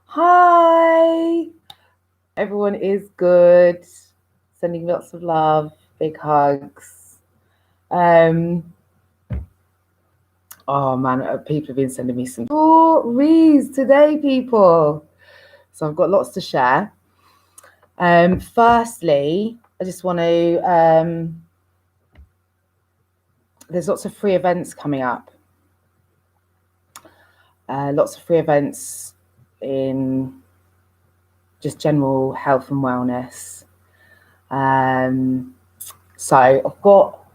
Hi, everyone is good. Sending lots of love, big hugs. Oh man, people have been sending me some stories today, people. So I've got lots to share. Firstly, I just want to. There's lots of free events coming up. Lots of free events in just general health and wellness. So I've got,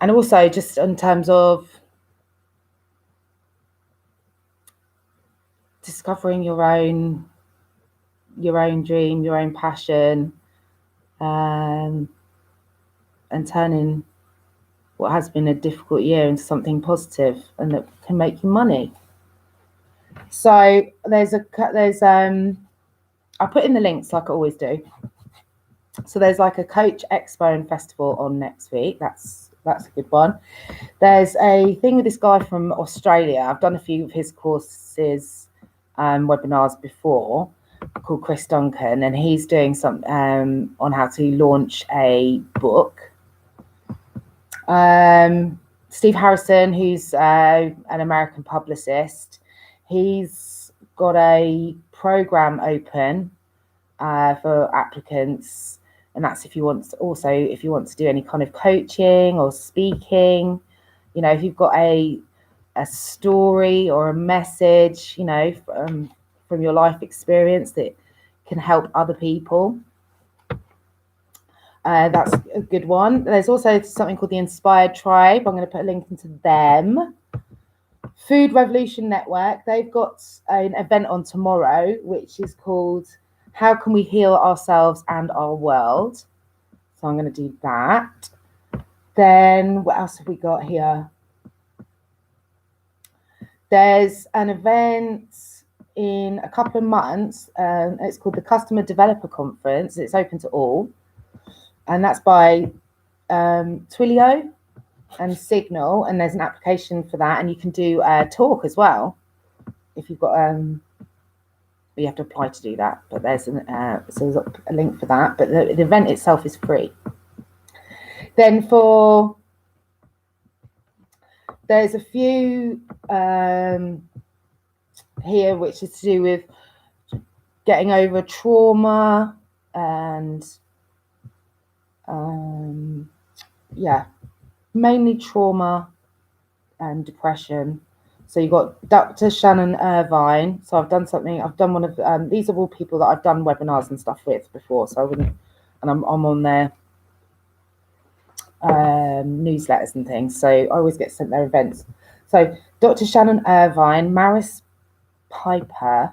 and also just in terms of discovering your own dream, your own passion, and turning what has been a difficult year into something positive and that can make you money. So there's I put in the links like I always do. So there's like a coach expo and festival on next week. That's a good one. There's a thing with this guy from Australia. I've done a few of his courses, webinars before, called Chris Duncan, and he's doing some on how to launch a book. Steve Harrison, who's an American publicist, he's got a program open for applicants, and that's if you want to do any kind of coaching or speaking. You know, if you've got a story or a message, you know, from your life experience that can help other people. That's a good one. There's also something called the Inspired Tribe. I'm going to put a link into them. Food Revolution Network, they've got an event on tomorrow, which is called How Can We Heal Ourselves and Our World? So I'm going to do that. Then what else have we got here? There's an event in a couple of months. It's called the Customer Developer Conference. It's open to all. And that's by Twilio and Signal. And there's an application for that. And you can do a talk as well. If you've got, you have to apply to do that. But there's a link for that. But the event itself is free. Then there's a few here which is to do with getting over trauma and mainly trauma and depression. So you've got Dr. Shannon Irvine. So I've done one of these are all people that I've done webinars and stuff with before. So I'm on their newsletters and things. So I always get sent their events. So Dr. Shannon Irvine, Maris Piper,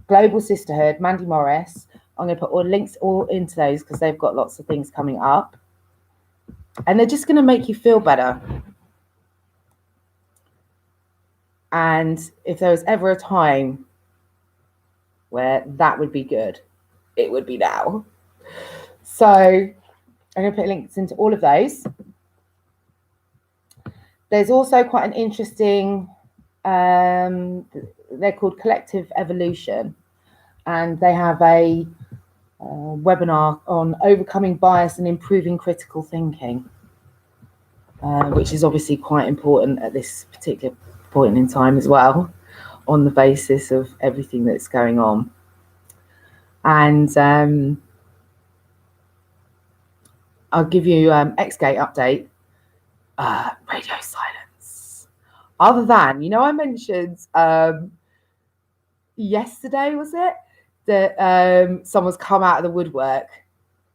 Global Sisterhood, Mandy Morris. I'm going to put all links into those because they've got lots of things coming up. And they're just going to make you feel better. And if there was ever a time where that would be good, it would be now. So I'm going to put links into all of those. There's also quite an interesting, they're called Collective Evolution. And they have a webinar on overcoming bias and improving critical thinking, which is obviously quite important at this particular point in time as well, on the basis of everything that's going on. And I'll give you X-Gate update. Radio silence. Other than, I mentioned yesterday, was it, that someone's come out of the woodwork,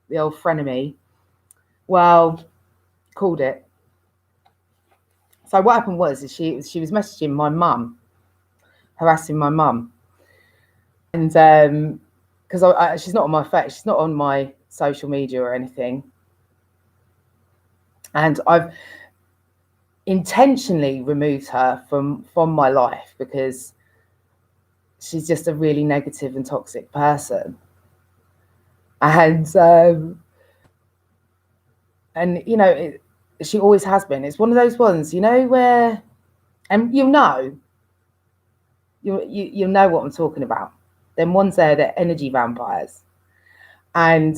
the old frenemy. Well, called it. So what happened was she was messaging my mum, harassing my mum, and because she's not on my face, she's not on my social media or anything, and I've intentionally removed her from my life because she's just a really negative and toxic person, and she always has been. It's one of those ones, where, and you'll know what I'm talking about. Then ones there, they're energy vampires. And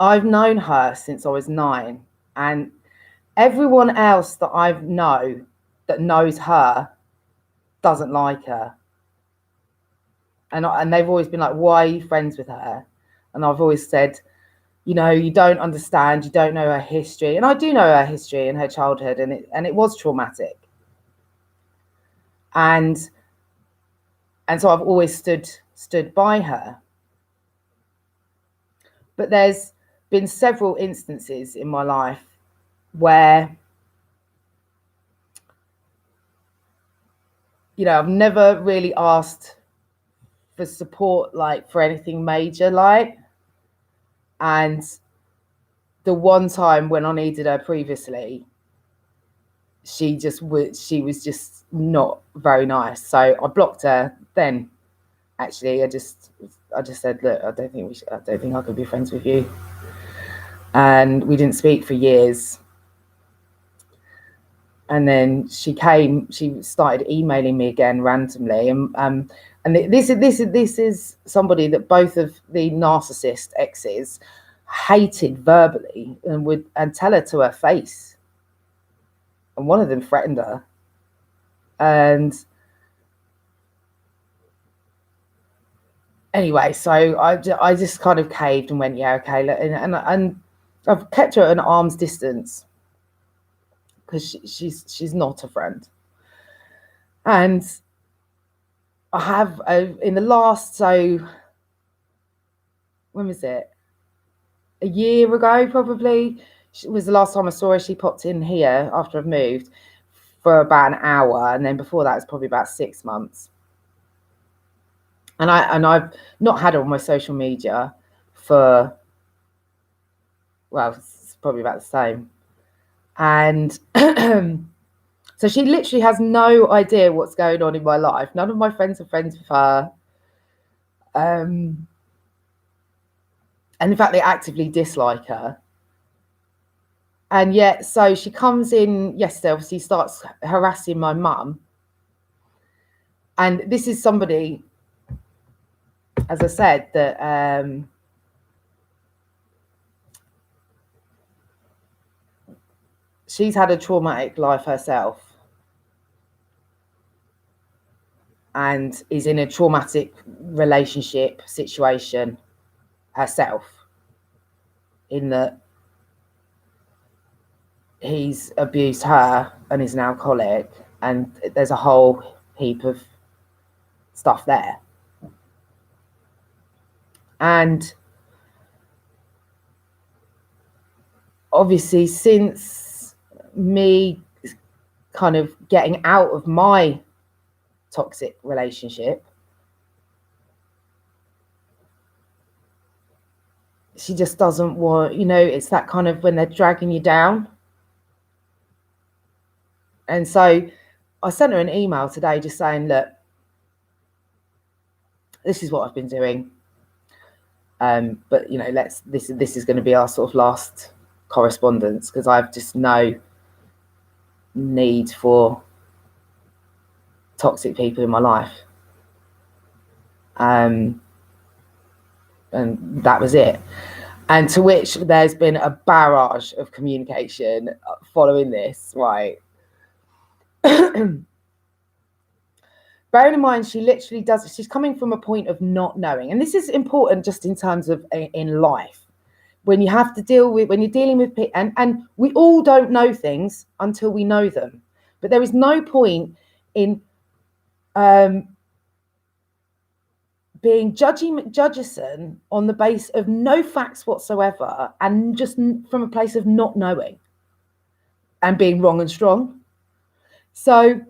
I've known her since I was 9, and everyone else that that knows her doesn't like her. And they've always been like, why are you friends with her? And I've always said, you don't understand, you don't know her history. And I do know her history and her childhood, and it was traumatic. And so I've always stood by her. But there's been several instances in my life where, I've never really asked for support, like for anything major, and the one time when I needed her previously, she was just not very nice. So I blocked her then. Actually, I just said, look, I don't think I could be friends with you. And we didn't speak for years. And then she started emailing me again randomly. And this is somebody that both of the narcissist exes hated verbally and tell her to her face. And one of them threatened her. And anyway, so I just kind of caved and went, yeah, okay. And I've kept her at an arm's distance because she's not a friend. And I have in the last, when was it? A year ago, probably, was the last time I saw her. She popped in here after I've moved for about an hour, and then before that, it's probably about 6 months. And I've not had her on my social media for, well, it's probably about the same. And so she literally has no idea what's going on in my life. None of my friends are friends with her. And in fact, they actively dislike her. And yet, so she comes in yesterday, obviously starts harassing my mum. And this is somebody, as I said, that she's had a traumatic life herself and is in a traumatic relationship situation herself, in that he's abused her and is an alcoholic, and there's a whole heap of stuff there. And obviously, since me kind of getting out of my toxic relationship, she just doesn't want, it's that kind of when they're dragging you down. And so I sent her an email today just saying, look, this is what I've been doing. But this is going to be our sort of last correspondence, because I've just no need for toxic people in my life. And that was it. And to which there's been a barrage of communication following this, right? Bearing in mind, she literally she's coming from a point of not knowing. And this is important just in terms of in life. When you have to when you're dealing with people, and we all don't know things until we know them. But there is no point in being judgison on the base of no facts whatsoever, and just from a place of not knowing and being wrong and strong. So,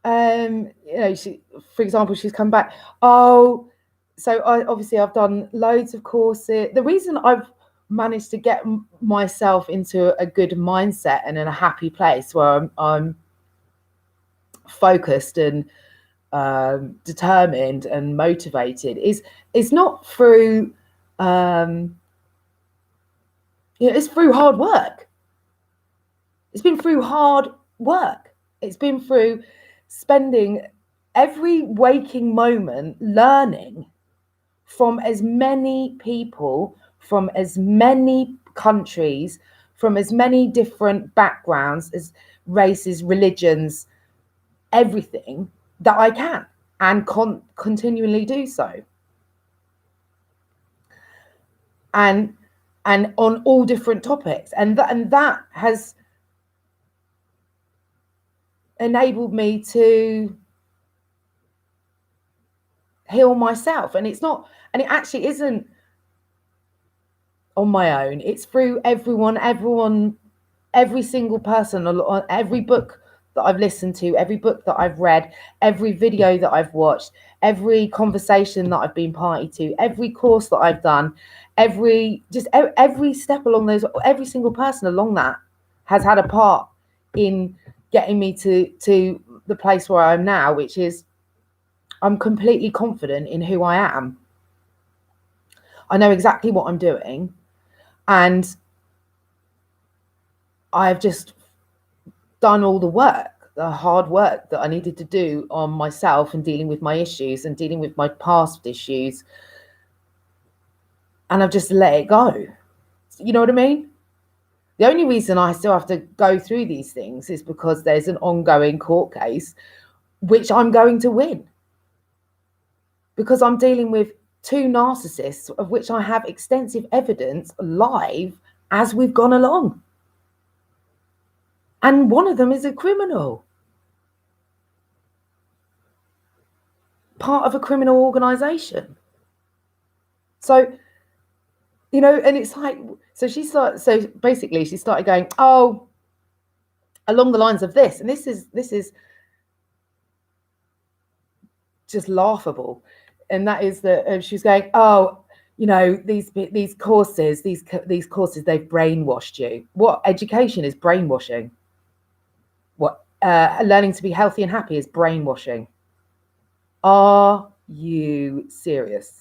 for example, she's come back. Oh, so I've done loads of courses. The reason I've managed to get myself into a good mindset and in a happy place where I'm focused and determined and motivated is not through it's through hard work. It's been through hard work. It's been through spending every waking moment learning from as many people, from as many countries, from as many different backgrounds, as races, religions, everything that I can, and continually do so. And on all different topics. And that has enabled me to heal myself. And it actually isn't on my own. It's through everyone, every single person, on every book that I've listened to, every book that I've read, every video that I've watched, every conversation that I've been party to, every course that I've done, every step along those, every single person along that has had a part in getting me to the place where I'm now, which is I'm completely confident in who I am. I know exactly what I'm doing, and I've just done all the work, the hard work that I needed to do on myself and dealing with my issues and dealing with my past issues. And I've just let it go. You know what I mean? The only reason I still have to go through these things is because there's an ongoing court case, which I'm going to win. Because I'm dealing with two narcissists, of which I have extensive evidence live as we've gone along. And one of them is a criminal. Part of a criminal organization. So, you know, and it's like, so basically she started going, oh, along the lines of this, and this is just laughable. And that is that she's going, oh, you know, these courses, these courses, they've brainwashed you. What education is brainwashing? What learning to be healthy and happy is brainwashing? Are you serious?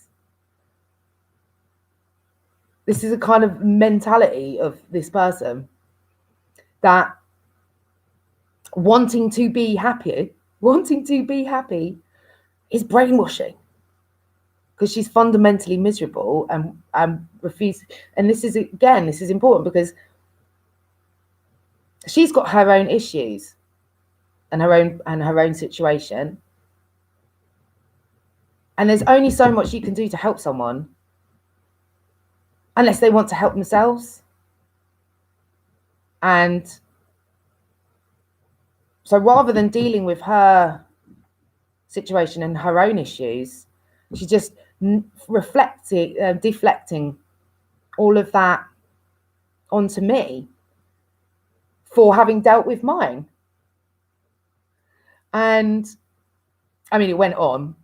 This is a kind of mentality of this person that wanting to be happy is brainwashing, because she's fundamentally miserable and refuses. And this is important because she's got her own issues and her own situation. And there's only so much you can do to help someone unless they want to help themselves. And so rather than dealing with her situation and her own issues, she's just deflecting all of that onto me for having dealt with mine. And I mean, it went on.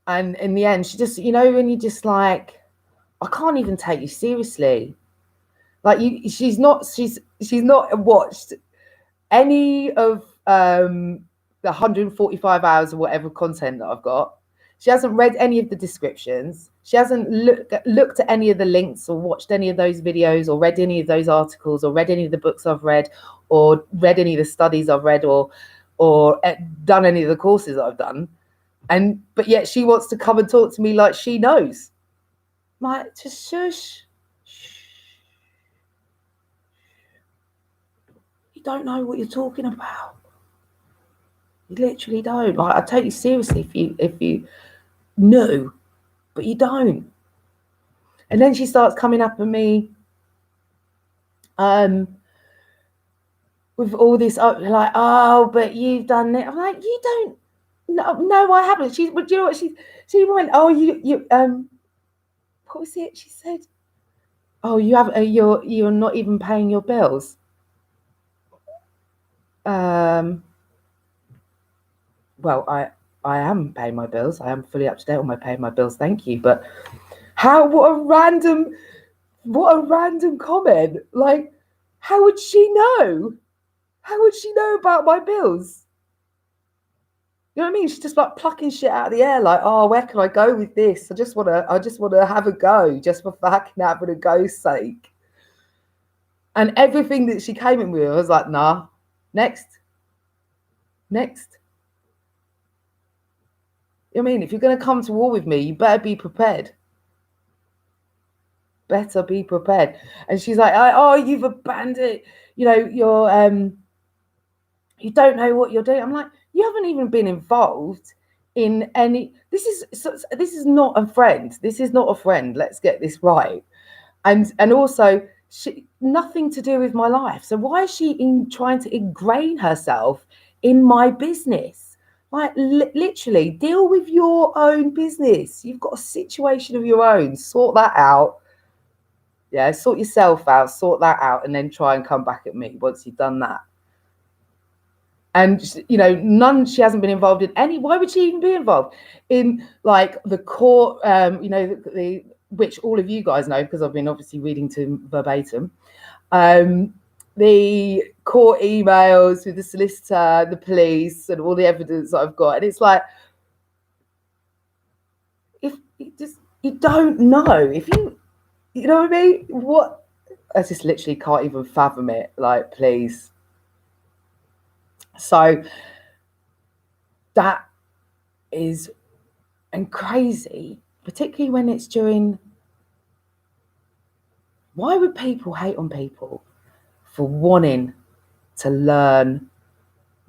And in the end, she just, you know, when you just like, I can't even take you seriously. Like she's not watched any of the 145 hours or whatever content that I've got. She hasn't read any of the descriptions. She hasn't looked at any of the links or watched any of those videos or read any of those articles or read any of the books I've read or read any of the studies I've read or done any of the courses I've done. But yet she wants to come and talk to me like she knows. I'm like, just shush. You don't know what you're talking about. You literally don't. Like, I take you seriously if you knew, but you don't. And then she starts coming up at me with all this, like, oh, but you've done it. I'm like, you don't. No, I haven't. Do you know what she went? Oh, you what was it? She said, oh, you have you're not even paying your bills. Well, I am paying my bills. I am fully up to date on my paying my bills. Thank you. But what a random comment. Like, how would she know? How would she know about my bills? You know what I mean? She's just like plucking shit out of the air. Like, oh, where can I go with this? I just want to have a go, just for fucking having a go's sake. And everything that she came in with, I was like, nah. Next. I mean, if you're going to come to war with me, you better be prepared. Better be prepared. And she's like, oh, you've abandoned, you're you don't know what you're doing. I'm like, you haven't even been involved in any. This is not a friend. This is not a friend. Let's get this right. And also, nothing to do with my life. So why is she trying to ingrain herself in my business? Like, literally, deal with your own business. You've got a situation of your own. Sort that out. Yeah, sort yourself out. Sort that out, and then try and come back at me once you've done that. And she hasn't been involved in any. Why would she even be involved in like the court? The which all of you guys know because I've been obviously reading to verbatim. The court emails with the solicitor, the police, and all the evidence that I've got, and it's like, if you don't know, if you know what I mean, what I just literally can't even fathom it. Like, please. So that is and crazy, particularly when it's during. Why would people hate on people for wanting to learn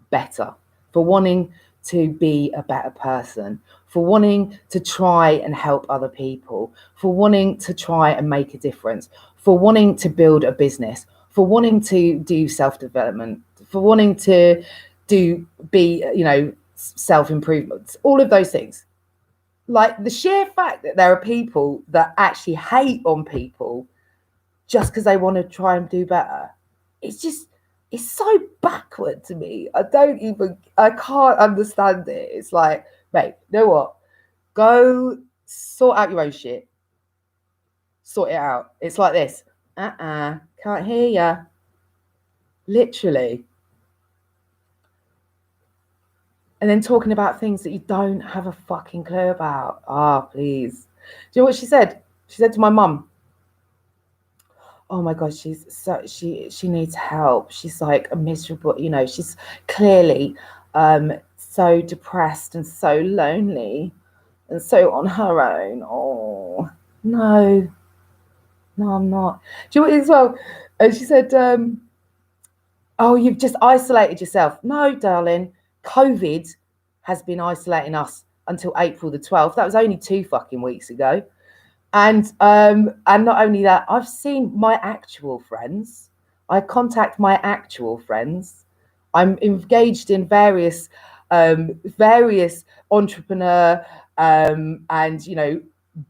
better, for wanting to be a better person, for wanting to try and help other people, for wanting to try and make a difference, for wanting to build a business, for wanting to do self-development, for wanting to be self-improvement, all of those things. Like, the sheer fact that there are people that actually hate on people just because they want to try and do better, it's so backward to me. I can't understand it. It's like, mate, you know what? Go sort out your own shit. Sort it out. It's like this. Can't hear ya. Literally. And then talking about things that you don't have a fucking clue about. Please. Do you know what she said? She said to my mum, oh my God, she needs help. She's like miserable, she's clearly so depressed and so lonely and so on her own. Oh, no, I'm not. Do you know what as well? And she said, oh, you've just isolated yourself. No, darling, COVID has been isolating us until April the 12th. That was only 2 fucking weeks ago. And not only that, I've seen my actual friends. I contact my actual friends. I'm engaged in various entrepreneur and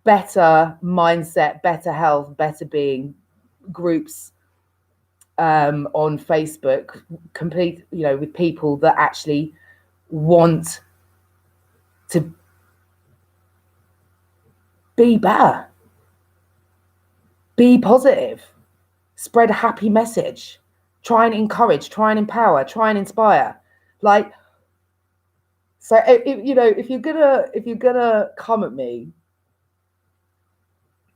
better mindset, better health, better being groups on Facebook, complete with people that actually want to be better. Be positive, spread a happy message, try and encourage, try and empower, try and inspire. Like, so if you're gonna come at me,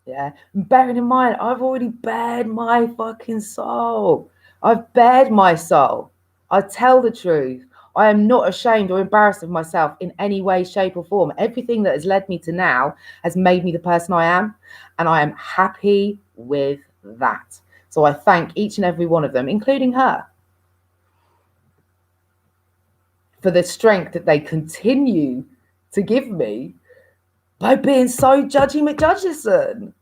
yeah, bearing in mind I've already bared my fucking soul. I've bared my soul. I tell the truth. I am not ashamed or embarrassed of myself in any way, shape, or form. Everything that has led me to now has made me the person I am, and I am happy with that. So I thank each and every one of them, including her, for the strength that they continue to give me by being so judgy McJudgerson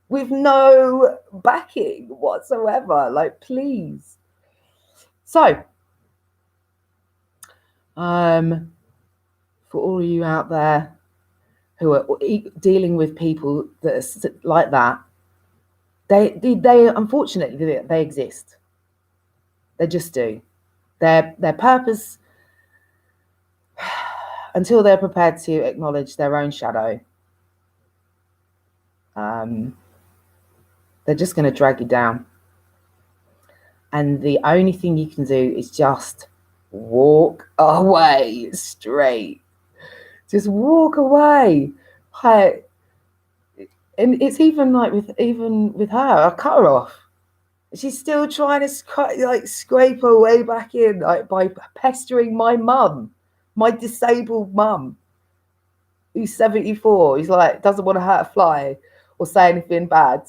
with no backing whatsoever. Like, please. So, for all of you out there who are dealing with people that are like that, they unfortunately they exist. They just do. Their purpose, until they're prepared to acknowledge their own shadow, they're just going to drag you down. And the only thing you can do is just walk away straight. Just walk away. And it's even like with her, I cut her off. She's still trying to scrape her way back in, like, by pestering my mum, my disabled mum, who's 74. Who's like, doesn't want to hurt a fly or say anything bad.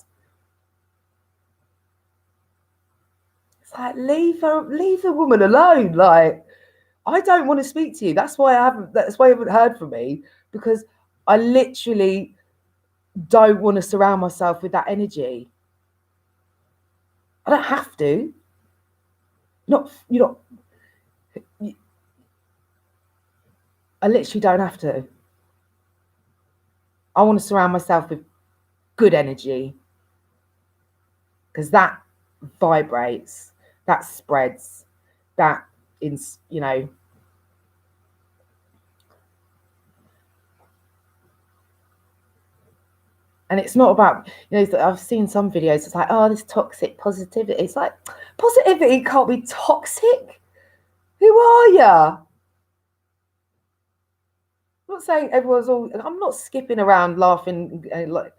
It's like, leave the woman alone. Like, I don't want to speak to you. That's why you haven't heard from me, because I literally don't want to surround myself with that energy. I don't have to. I literally don't have to. I want to surround myself with good energy, because that vibrates, that spreads, that is, and it's not about, I've seen some videos, it's like, oh, this toxic positivity. It's like, positivity can't be toxic. Who are you? I'm not saying everyone's all, I'm not skipping around laughing like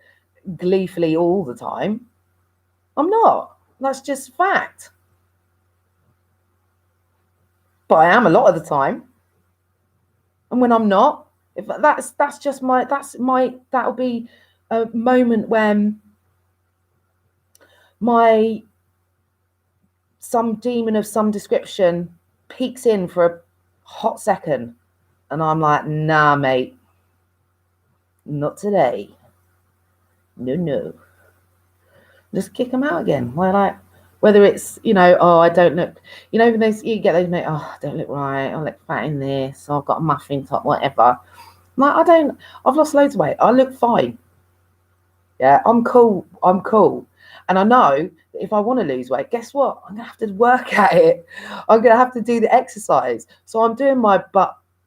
gleefully all the time. I'm not. That's just fact. But I am a lot of the time. And when I'm not, if that'll be a moment when some demon of some description peeks in for a hot second, and I'm like, nah, mate, not today. No. Just kick them out again. Whether it's, oh, I don't look, when you get those, oh, I don't look right, I look fat in this, I've got a muffin top, whatever. Like, I've lost loads of weight, I look fine. Yeah, I'm cool. And I know that if I want to lose weight, guess what? I'm going to have to work at it. I'm going to have to do the exercise. So I'm doing my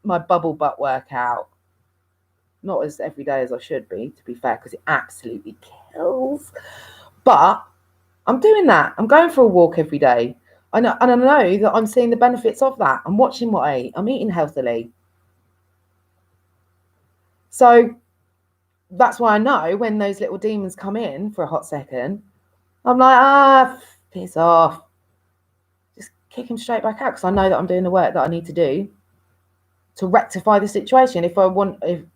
bubble butt workout. Not as every day as I should be, to be fair, because it absolutely kills. But I'm doing that. I'm going for a walk every day. I know that I'm seeing the benefits of that. I'm watching what I eat. I'm eating healthily. So that's why I know when those little demons come in for a hot second, I'm like, piss off. Just kick him straight back out, because I know that I'm doing the work that I need to do to rectify the situation. If I want to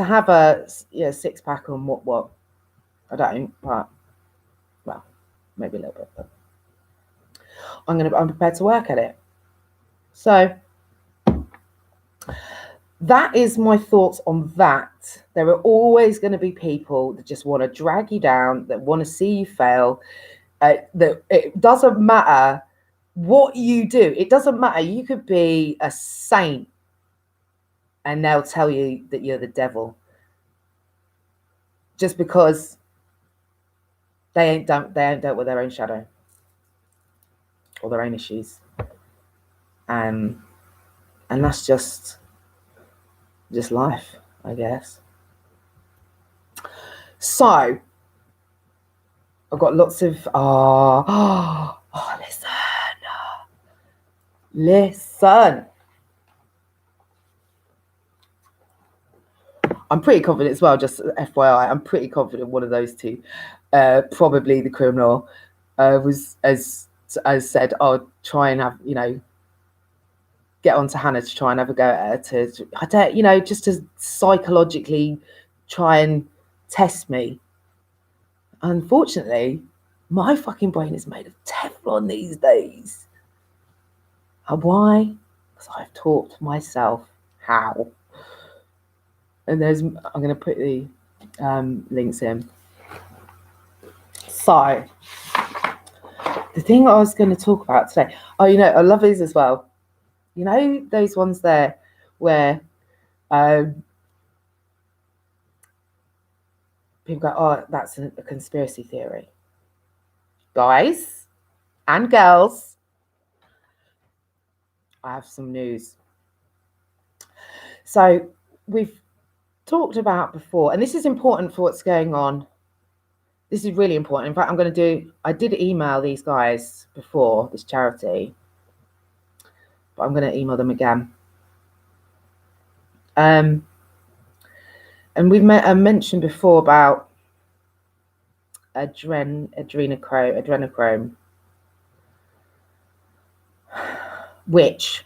have a six pack and what, I don't, but well, maybe a little bit, but I'm prepared to work at it. So that is my thoughts on that. There are always going to be people that just want to drag you down, that want to see you fail. That it doesn't matter what you do. It doesn't matter. You could be a saint, and they'll tell you that you're the devil, just because they ain't dealt with their own shadow or their own issues, and that's just life, I guess. So I've got lots of listen. I'm pretty confident as well, just FYI, I'm pretty confident one of those two, probably the criminal, was as said, I'll try and have, get on to Hannah to try and have a go at her just to psychologically try and test me. Unfortunately, my fucking brain is made of Teflon these days. And why? Because I've taught myself how. And I'm going to put the links in. So, the thing I was going to talk about today, I love these as well. Those ones there where people go, oh, that's a conspiracy theory. Guys and girls, I have some news. So we've talked about before, and this is important for what's going on. This is really important. In fact, I did email these guys before, this charity, but I'm going to email them again. And we've mentioned before about adrenochrome, which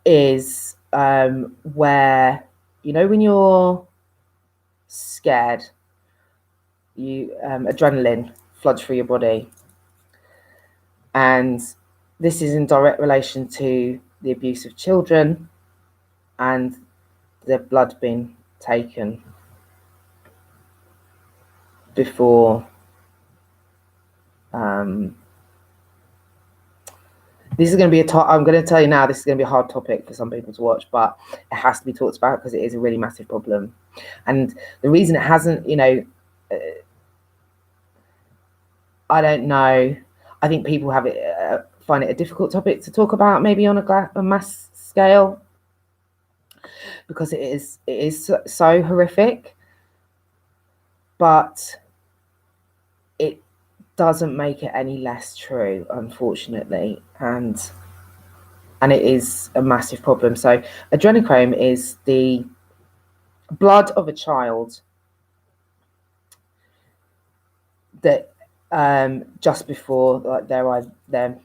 is where, you know, when you're scared, you adrenaline floods through your body, and this is in direct relation to the abuse of children and their blood being taken before this is going to be I'm going to tell you now, this is going to be a hard topic for some people to watch, but it has to be talked about because it is a really massive problem. And the reason it hasn't, you know, I don't know. I think people have it find it a difficult topic to talk about, maybe on a mass scale, because it is so horrific. But it doesn't make it any less true, unfortunately, and it is a massive problem. So adrenochrome is the blood of a child that just before, like, they're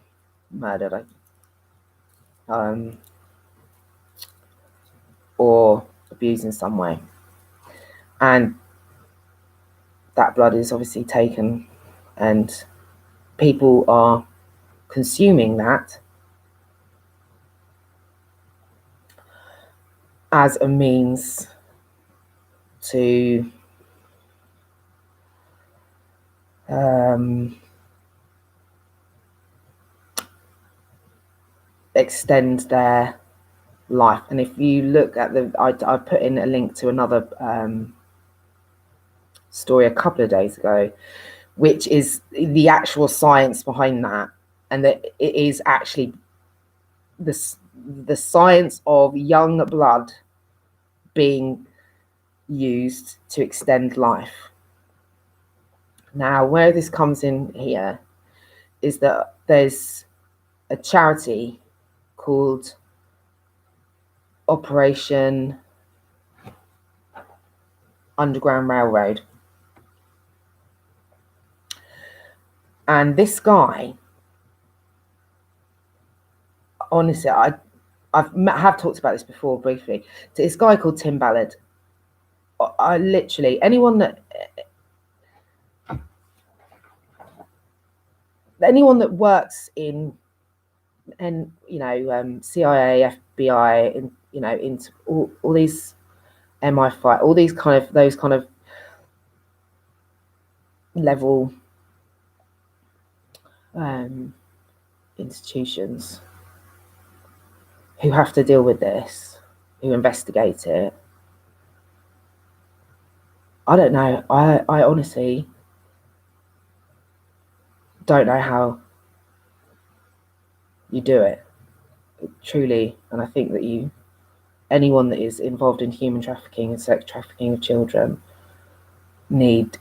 murdered, or abused in some way, and that blood is obviously taken, and people are consuming that as a means to extend their life. And if you look at I put in a link to another story a couple of days ago, which is the actual science behind that, and that it is actually the science of young blood being used to extend life. Now, where this comes in here is that there's a charity called Operation Underground Railroad, and this guy, honestly, I have talked about this before briefly. So this guy called Tim Ballard. I literally, anyone that works in, and you know, CIA, FBI, and you know, into all these MI5, all these those kind of level institutions who have to deal with this, who investigate it. I don't know. I honestly don't know how you do it, truly. And I think that anyone that is involved in human trafficking and sex trafficking of children need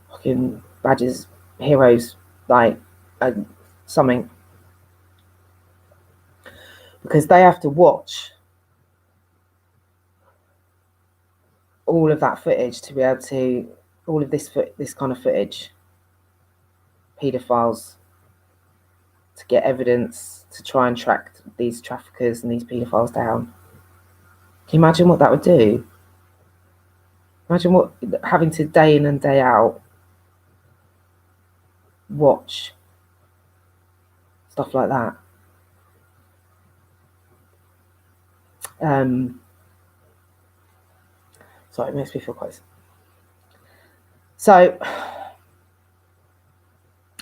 fucking badges, heroes, like something, because they have to watch all of that footage to be able to, all of this kind of footage, paedophiles, to get evidence to try and track these traffickers and these paedophiles down. Can you imagine what that would do? Imagine what having to day in and day out watch stuff like that. Sorry, it makes me feel quite. So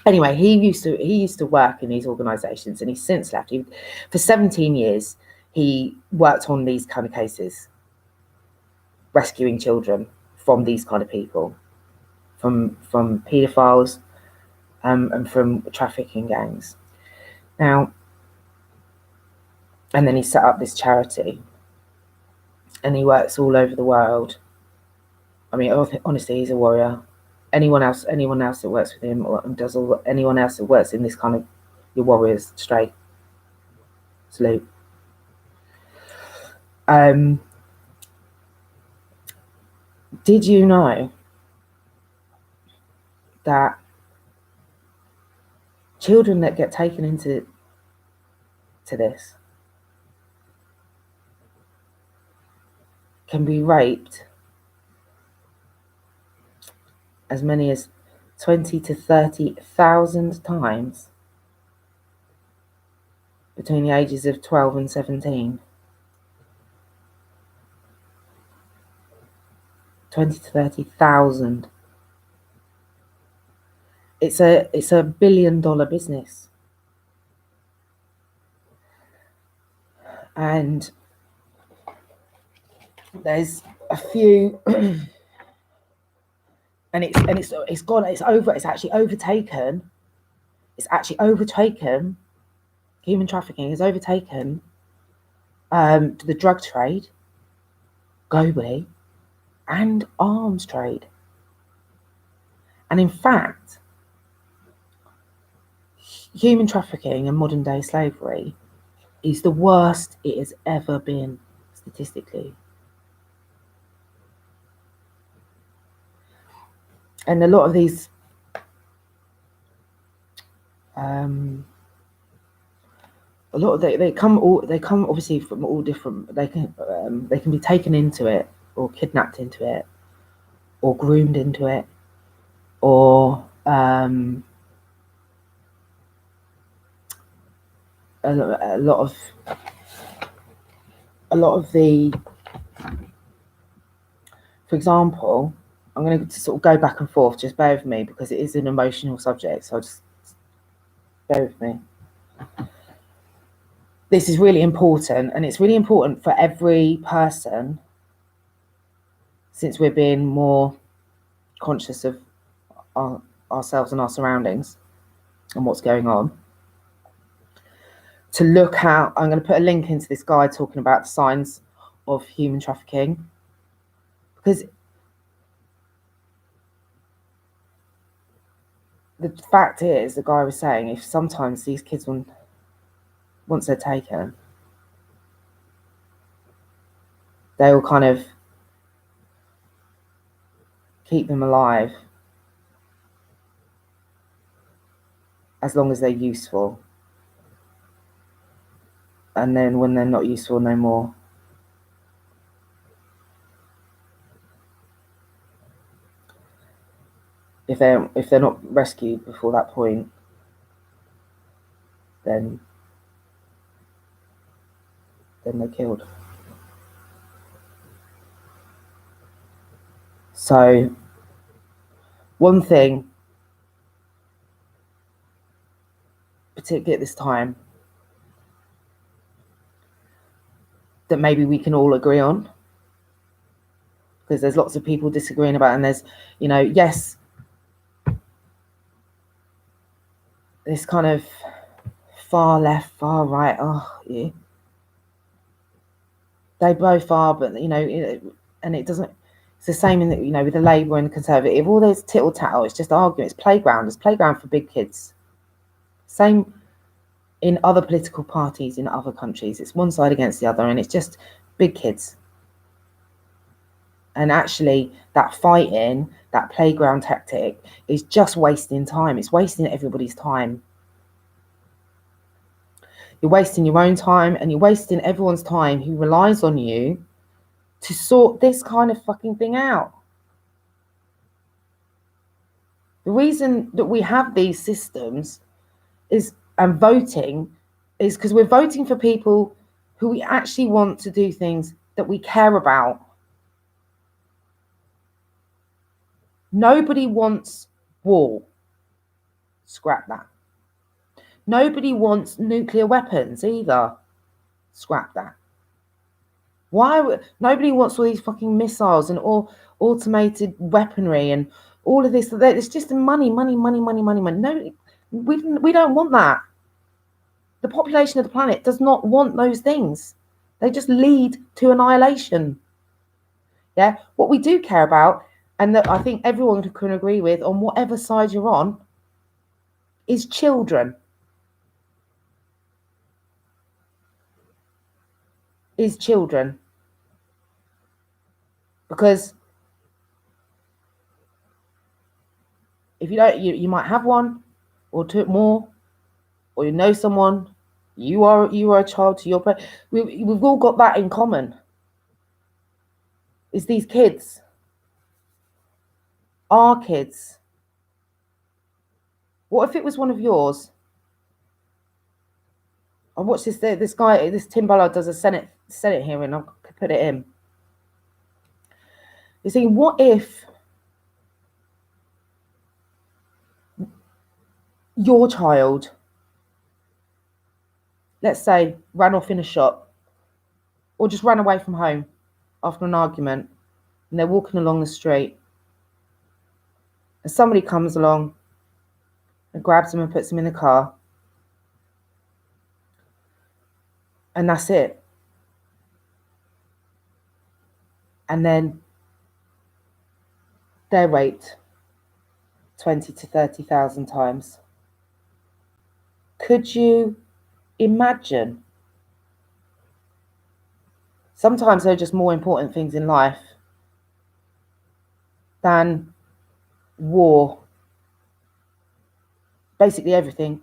anyway, he used to work in these organisations, and he's since left. For 17 years, he worked on these kind of cases, rescuing children from these kind of people, from paedophiles, and from trafficking gangs. Now, and then he set up this charity, and he works all over the world. I mean, honestly, he's a warrior. Anyone else that works with him, or does anyone else that works in this kind of, your warriors, straight salute. Did you know that children that get taken into this can be raped as many as 20 to 30,000 times between the ages of 12 and 17? 20 to 30,000. It's a $1 billion business. And there's a few and it's actually overtaken human trafficking has overtaken the drug trade globally and arms trade. And in fact, human trafficking and modern day slavery is the worst it has ever been statistically. And a lot of these they come obviously from all different. They can be taken into it or kidnapped into it or groomed into it or a lot of the, for example, I'm going to sort of go back and forth. Just bear with me because it is an emotional subject. So just bear with me. This is really important, and it's really important for every person, since we're being more conscious of ourselves and our surroundings and what's going on, to look out. I'm going to put a link into this guide talking about the signs of human trafficking, because the fact is, the guy was saying, if sometimes these kids, once they're taken, they will kind of keep them alive as long as they're useful. And then when they're not useful no more, if they're not rescued before that point, then they're killed. So one thing, particularly at this time, that maybe we can all agree on, because there's lots of people disagreeing about it, and there's, yes, this kind of far left, far right, yeah, they both are, but and it doesn't, it's the same in the, with the Labour and the Conservative, all this tittle tattle, it's just argument, it's playground for big kids. Same in other political parties in other countries, it's one side against the other, and it's just big kids. And actually, that fighting, that playground tactic, is just wasting time. It's wasting everybody's time. You're wasting your own time, and you're wasting everyone's time who relies on you to sort this kind of fucking thing out. The reason that we have these systems and voting is because we're voting for people who we actually want to do things that we care about. Nobody wants war. Scrap that. Nobody wants nuclear weapons either. Scrap that. Nobody wants all these fucking missiles and all automated weaponry and all of this? It's just money. No, we don't want that. The population of the planet does not want those things. They just lead to annihilation. Yeah, what we do care about, and that I think everyone can agree with, on whatever side you're on, is children. Because If you don't, you might have one or two more, or you know someone. You are a child to your parents. We've all got that in common. Is these kids, our kids. What if it was one of yours? I watched this guy, this Tim Ballard does a Senate hearing. I'll put it in. You're saying, what if your child, let's say, ran off in a shop or just ran away from home after an argument, and they're walking along the street, and somebody comes along and grabs them and puts them in the car, and that's it. And then they're raped 20 to 30,000 times. Could you imagine? Sometimes there are just more important things in life than war. Basically everything.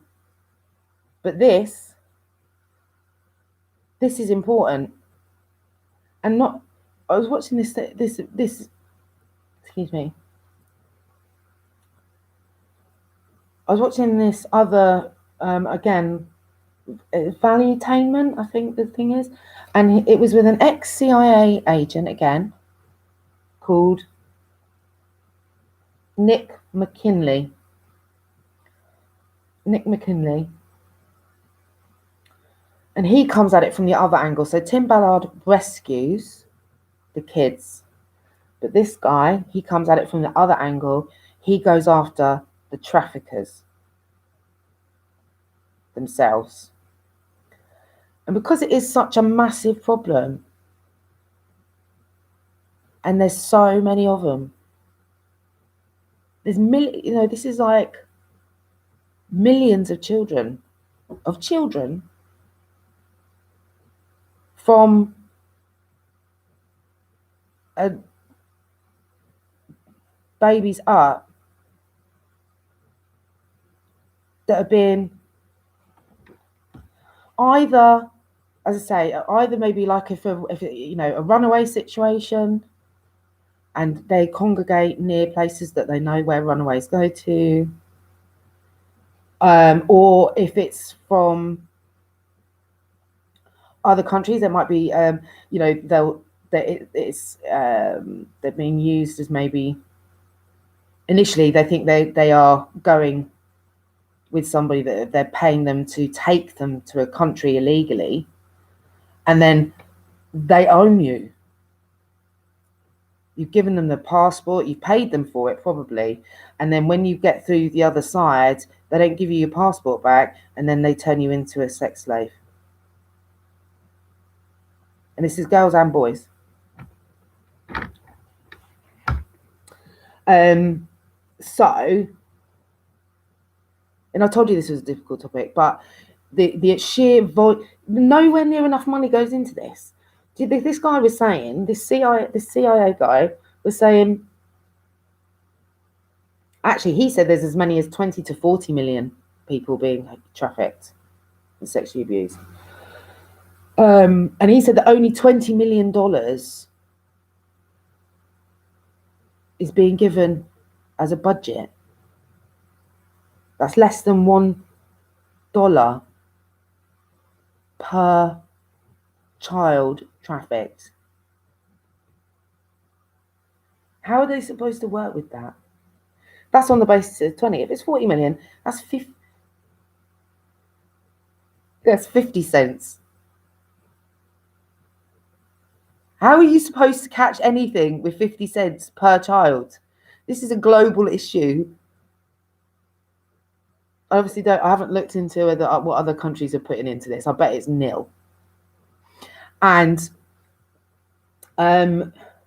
But this is important. And not, I was watching this, excuse me. I was watching this other, again, Valuetainment, I think the thing is. And it was with an ex-CIA agent, again, called Nick McKinley. And he comes at it from the other angle. So Tim Ballard rescues the kids. But this guy, he comes at it from the other angle. He goes after the traffickers themselves. And because it is such a massive problem, and there's so many of them, this is like millions of children from babies up that have been either, as I say, either maybe like if a runaway situation, and they congregate near places that they know where runaways go to, or if it's from other countries, there might be, they're being used as maybe initially they think they are going with somebody that they're paying them to take them to a country illegally, and then they own you. You've given them the passport, you've paid them for it probably, and then when you get through the other side, they don't give you your passport back, and then they turn you into a sex slave. And this is girls and boys. So, and I told you this was a difficult topic, but the sheer nowhere near enough money goes into this. This guy was saying, this CIA guy was saying, actually, he said there's as many as 20 to 40 million people being trafficked and sexually abused. And he said that only $20 million is being given as a budget. That's less than $1 per child trafficked. How are they supposed to work with that? That's on the basis of 20. If it's 40 million, that's 50. That's 50 cents. How are you supposed to catch anything with 50 cents per child? This is a global issue. I haven't looked into what other countries are putting into this. I bet it's nil. And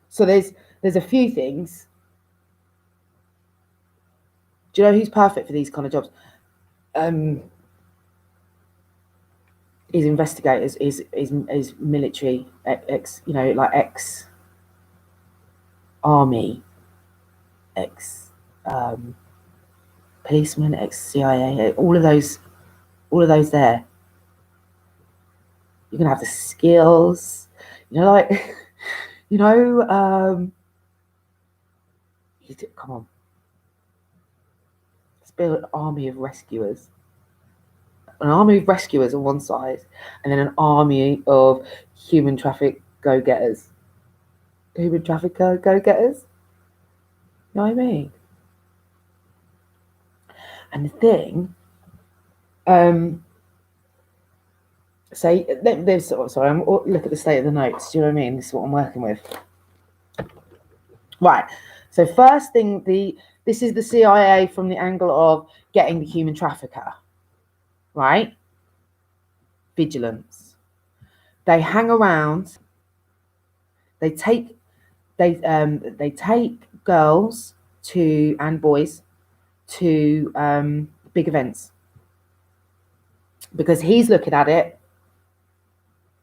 so there's a few things. Do you know who's perfect for these kind of jobs? Is investigators, is military, ex army, ex ex-policeman, ex-CIA, all of those there. You're gonna have the skills, like, come on. Let's build an army of rescuers. An army of rescuers on one side, and then an army of human traffic go-getters. Human traffic go-getters? You know what I mean? And the thing, sorry, I'm look at the state of the notes. Do you know what I mean? This is what I'm working with. Right. So first thing, this is the CIA from the angle of getting the human trafficker. Right? Vigilance. They hang around. They take girls and boys to big events, because he's looking at it.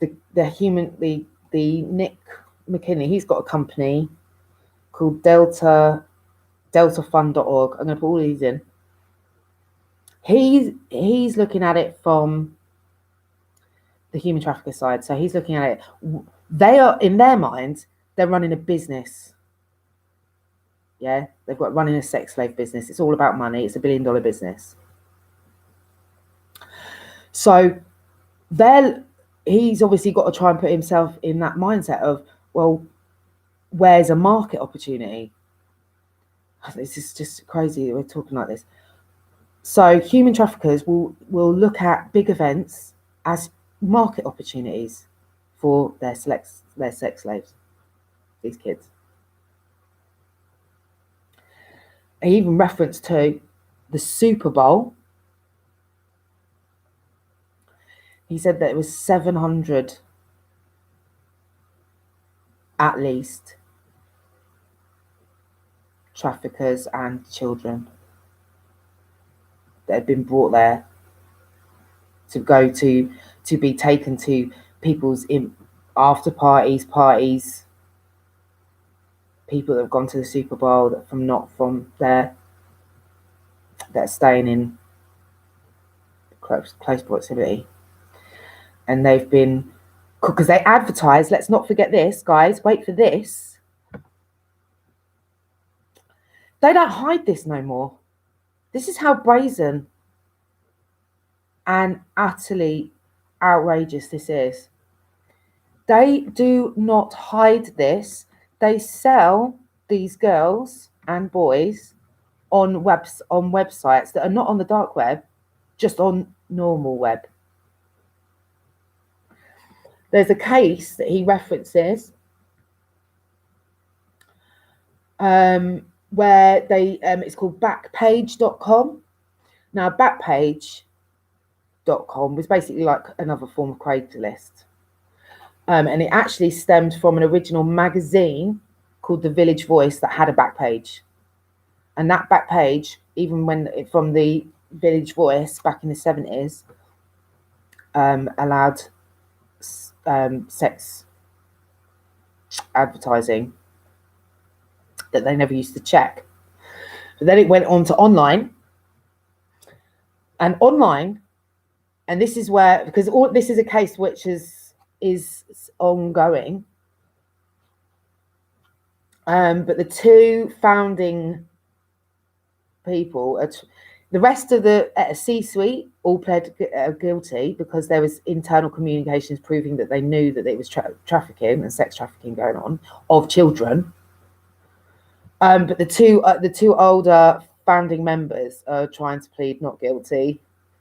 The Nick McKinney, he's got a company called deltafund.org. I'm going to put all these in. He's looking at it from the human trafficker side. So he's looking at it. They are, in their mind, they're running a business. Yeah, they've got running a sex slave business. It's all about money. It's $1 billion business. So he's obviously got to try and put himself in that mindset of, well, where's a market opportunity? This is just crazy that we're talking like this. So human traffickers will look at big events as market opportunities for their sex slaves, these kids. He even referenced to the Super Bowl. He said that it was 700 at least traffickers and children that had been brought there to go to be taken to people's after parties, people that have gone to the Super Bowl that not from there, that are staying in close proximity. And they've been, because they advertise, let's not forget this, guys, wait for this. They don't hide this no more. This is how brazen and utterly outrageous this is. They do not hide this. They sell these girls and boys on websites that are not on the dark web, just on normal web. There's a case that he references where it's called Backpage.com. Now, Backpage.com was basically like another form of Craigslist. And it actually stemmed from an original magazine called The Village Voice that had a back page. And that back page, even from the Village Voice back in the 70s, allowed sex advertising that they never used to check. But then it went on to online. And this is where, because this is a case which is ongoing. But the two founding people, the rest of the C-suite all pled guilty because there was internal communications proving that they knew that it was trafficking and sex trafficking going on of children. But the two older founding members are trying to plead not guilty,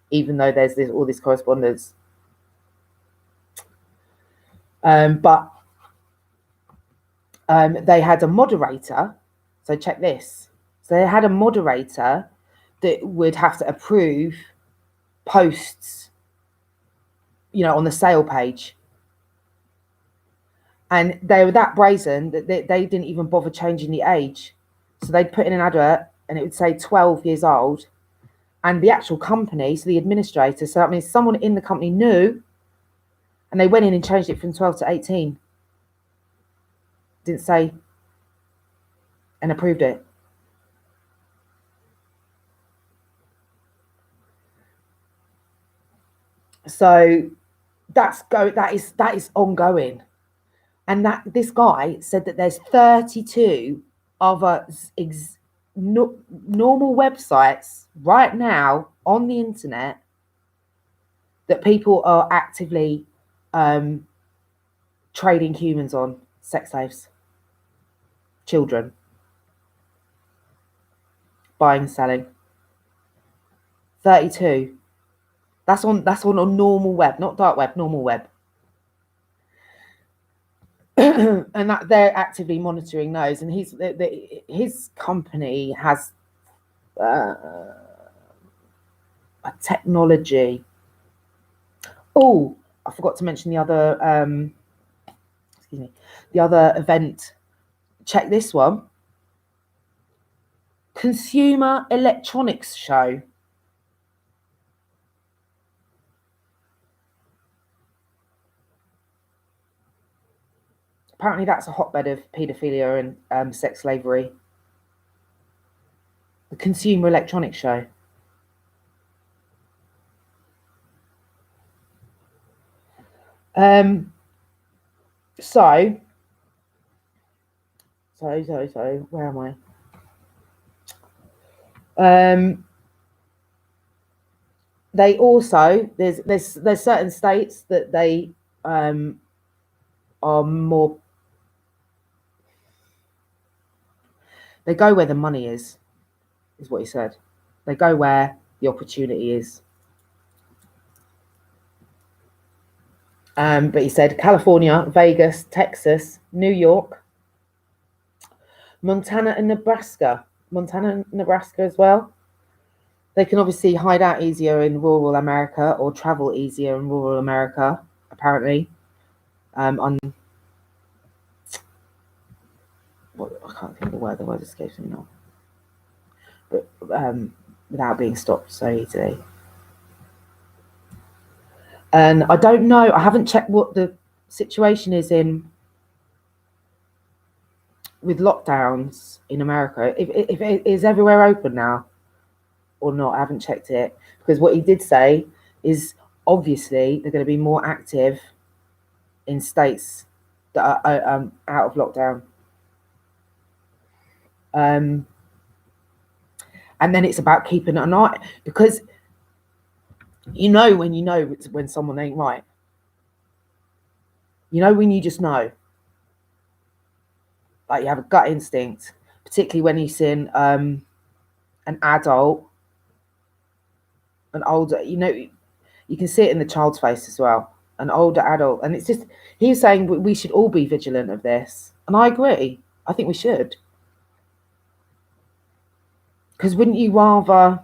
even though there's all this correspondence. But they had a moderator. So check this. So they had a moderator that would have to approve posts, on the sale page. And they were that brazen that they didn't even bother changing the age. So they'd put in an advert and it would say 12 years old. And the actual company, so the administrator, so that means someone in the company knew, and they went in and changed it from 12 to 18. Didn't say, and approved it. So that is ongoing. And that this guy said that there's 32 other normal websites right now on the internet that people are actively trading humans on, sex slaves, children, buying and selling. 32. That's on a normal web, not dark web, normal web. And that they're actively monitoring those. And his company has a technology. Oh, I forgot to mention the other the other event. Check this one. Consumer Electronics Show. Apparently that's a hotbed of paedophilia and sex slavery. The Consumer Electronics Show. So, where am I? They also, there's certain states that they are more, they go where the money is what he said. They go where the opportunity is. But he said California, Vegas, Texas, New York, Montana and Nebraska as well. They can obviously hide out easier in rural America or travel easier in rural America, apparently. I can't think of the word escapes me now. But without being stopped so easily. And I don't know, I haven't checked what the situation is with lockdowns in America. If it is everywhere open now or not, I haven't checked it. Because what he did say is obviously they're going to be more active in states that are out of lockdown. And then it's about keeping an eye, because you know when someone ain't right. You know when you just know. Like you have a gut instinct, particularly when you've seen an adult, an older, you can see it in the child's face as well, an older adult. And it's just, he's saying we should all be vigilant of this. And I agree. I think we should. Because wouldn't you rather,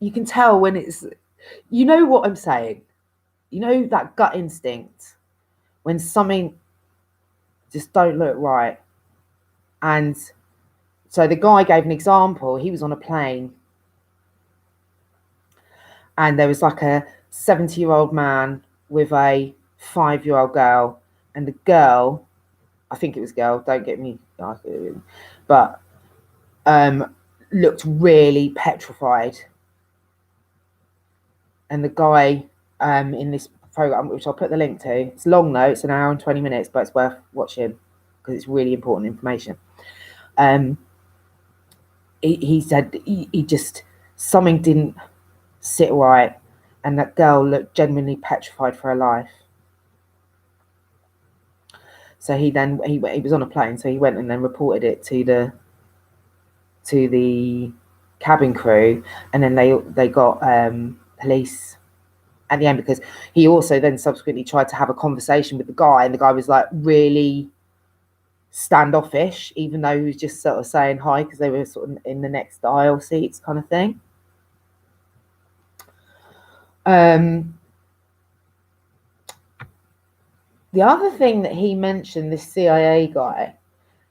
you can tell when it's, you know what I'm saying? You know that gut instinct when something just don't look right. And so the guy gave an example. He was on a plane and there was like a 70-year-old man with a 5-year-old girl, and the girl, I think it was a girl, don't get me, but looked really petrified. And the guy in this program, which I'll put the link to, it's long though, it's an hour and 20 minutes, but it's worth watching because it's really important information. He said he just, something didn't sit right, and that girl looked genuinely petrified for her life. So he was on a plane, so he went and then reported it to the cabin crew, and then they got police at the end, because he also then subsequently tried to have a conversation with the guy, and the guy was like really standoffish, even though he was just sort of saying hi because they were sort of in the next aisle seats kind of thing. The other thing that he mentioned, this CIA guy,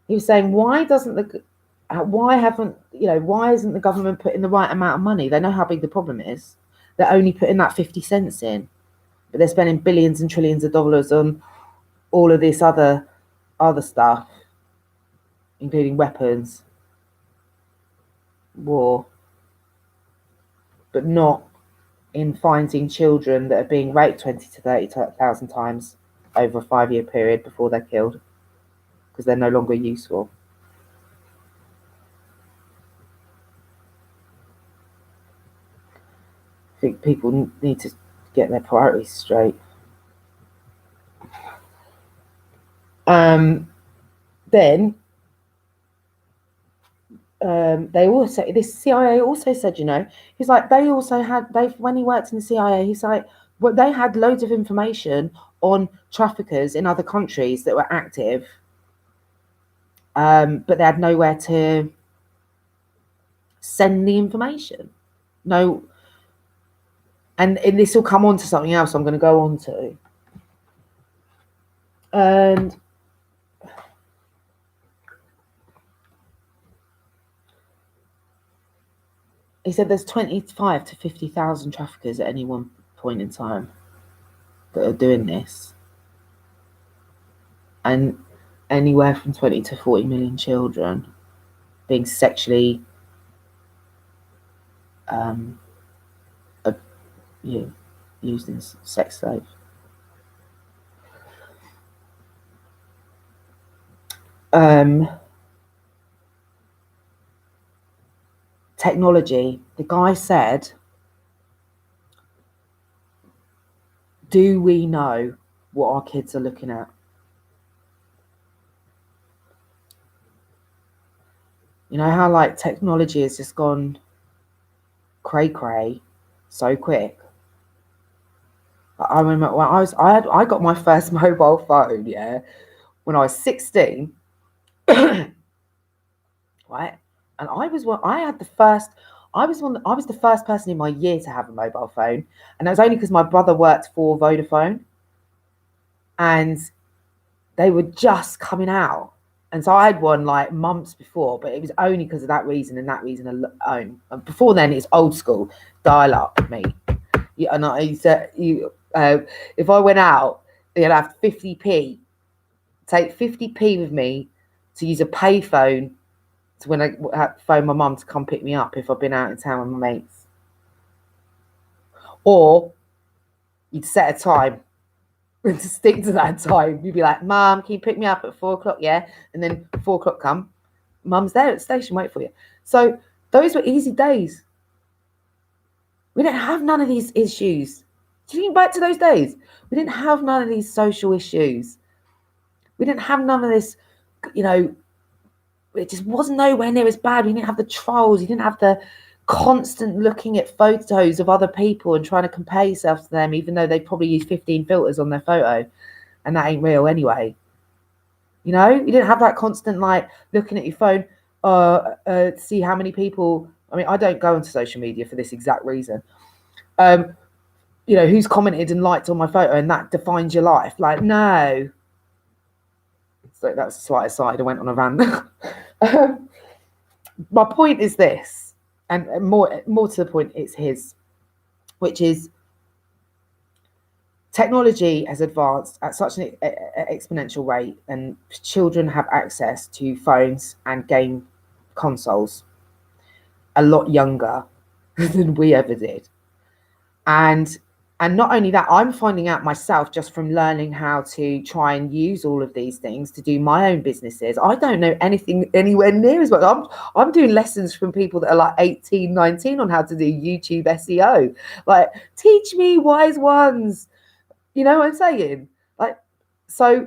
he was saying, why isn't the government putting the right amount of money? They know how big the problem is. They're only putting that 50 cents in, but they're spending billions and trillions of dollars on all of this other stuff, including weapons, war. but not in finding children that are being raped 20 to 30,000 times over a 5-year period before they're killed because they're no longer useful. I think people need to get their priorities straight. Then they also, this CIA also said, he's like, when he worked in the CIA, he's like, well, they had loads of information on traffickers in other countries that were active, but they had nowhere to send the information. No. And this will come on to something else I'm going to go on to. And he said there's 25 to 50,000 traffickers at any one point in time that are doing this. And anywhere from 20 to 40 million children being sexually used in sex slaves. Technology. The guy said, do we know what our kids are looking at? You know how like technology has just gone cray so quick. I remember when I got my first mobile phone, when I was 16, right? And I was the first person in my year to have a mobile phone, and that was only because my brother worked for Vodafone, and they were just coming out. And so I had one like months before, but it was only because of that reason and that reason alone. And before then, it's old school dial-up, mate. And if I went out, they'd have 50p. Take 50p with me to use a payphone to when I phone my mum to come pick me up if I've been out in town with my mates. Or you'd set a time and to stick to that time. You'd be like, Mum, can you pick me up at 4 o'clock? Yeah. And then 4 o'clock come. Mum's there at the station, wait for you. So those were easy days. We didn't have none of these issues. Do you think back to those days? We didn't have none of these social issues. We didn't have none of this, it just wasn't nowhere near as bad. We didn't have the trolls. You didn't have the constant looking at photos of other people and trying to compare yourself to them, even though they probably use 15 filters on their photo and that ain't real anyway. You didn't have that constant like looking at your phone to see how many people. I mean, I don't go onto social media for this exact reason. Who's commented and liked on my photo and that defines your life. Like, no. So that's a slight aside. I went on a rant. My point is this, and more to the point, it's his, which is technology has advanced at such an exponential rate, and children have access to phones and game consoles a lot younger than we ever did. And not only that, I'm finding out myself just from learning how to try and use all of these things to do my own businesses. I don't know anything anywhere near as well. I'm doing lessons from people that are like 18, 19 on how to do YouTube SEO. Like, teach me, wise ones. You know what I'm saying? Like, so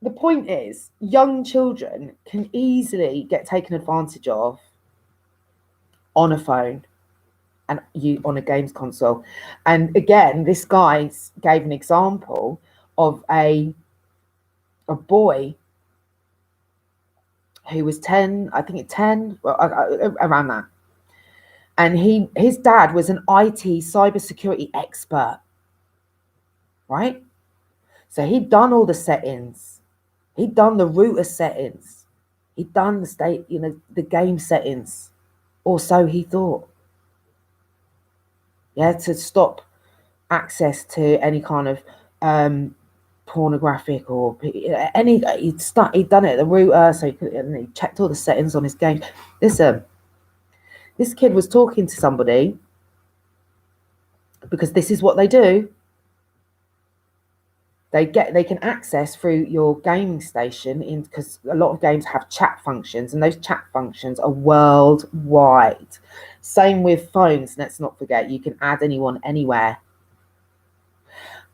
the point is, young children can easily get taken advantage of on a phone and on a games console. And again, this guy gave an example of a boy who was 10, I think 10, around that. And his dad was an IT cybersecurity expert, right? So he'd done all the settings. He'd done the router settings. He'd done the game settings, or so he thought. Yeah, to stop access to any kind of pornographic or any. He'd done it at the router, so he checked all the settings on his game. Listen, This kid was talking to somebody, because this is what they do. They can access through your gaming station, because a lot of games have chat functions, and those chat functions are worldwide. Same with phones. Let's not forget, you can add anyone anywhere.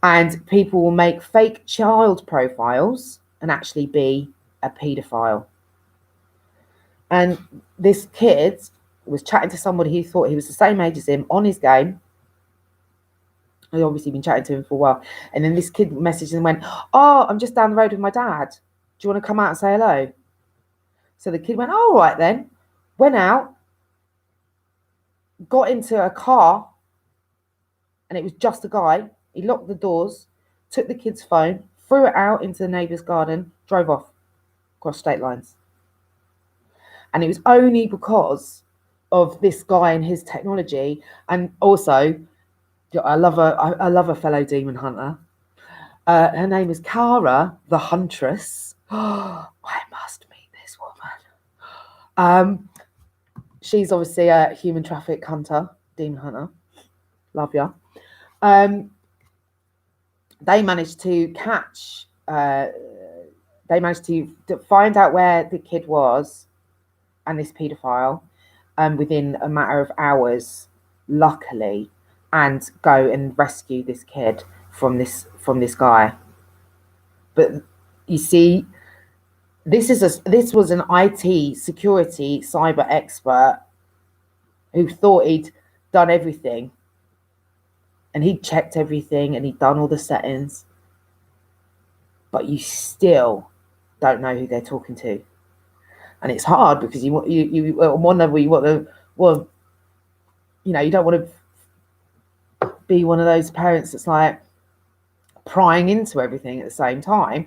And people will make fake child profiles and actually be a paedophile. And this kid was chatting to somebody who thought he was the same age as him on his game. I'd obviously been chatting to him for a while. And then this kid messaged and went, "Oh, I'm just down the road with my dad. Do you want to come out and say hello?" So the kid went, "Oh, all right then." Went out, got into a car, and it was just a guy. He locked the doors, took the kid's phone, threw it out into the neighbour's garden, drove off across state lines. And it was only because of this guy and his technology. And also, I love a fellow demon hunter. Her name is Kara the Huntress. I must meet this woman. She's obviously a human traffic hunter, demon hunter. Love ya. They managed to catch. They managed to find out where the kid was, and this paedophile, within a matter of hours, luckily, and go and rescue this kid from this guy. But you see, this was an IT security cyber expert who thought he'd done everything, and he'd checked everything, and he'd done all the settings, but you still don't know who they're talking to. And it's hard, because you on one level you want to, well, you don't want to be one of those parents that's like prying into everything at the same time.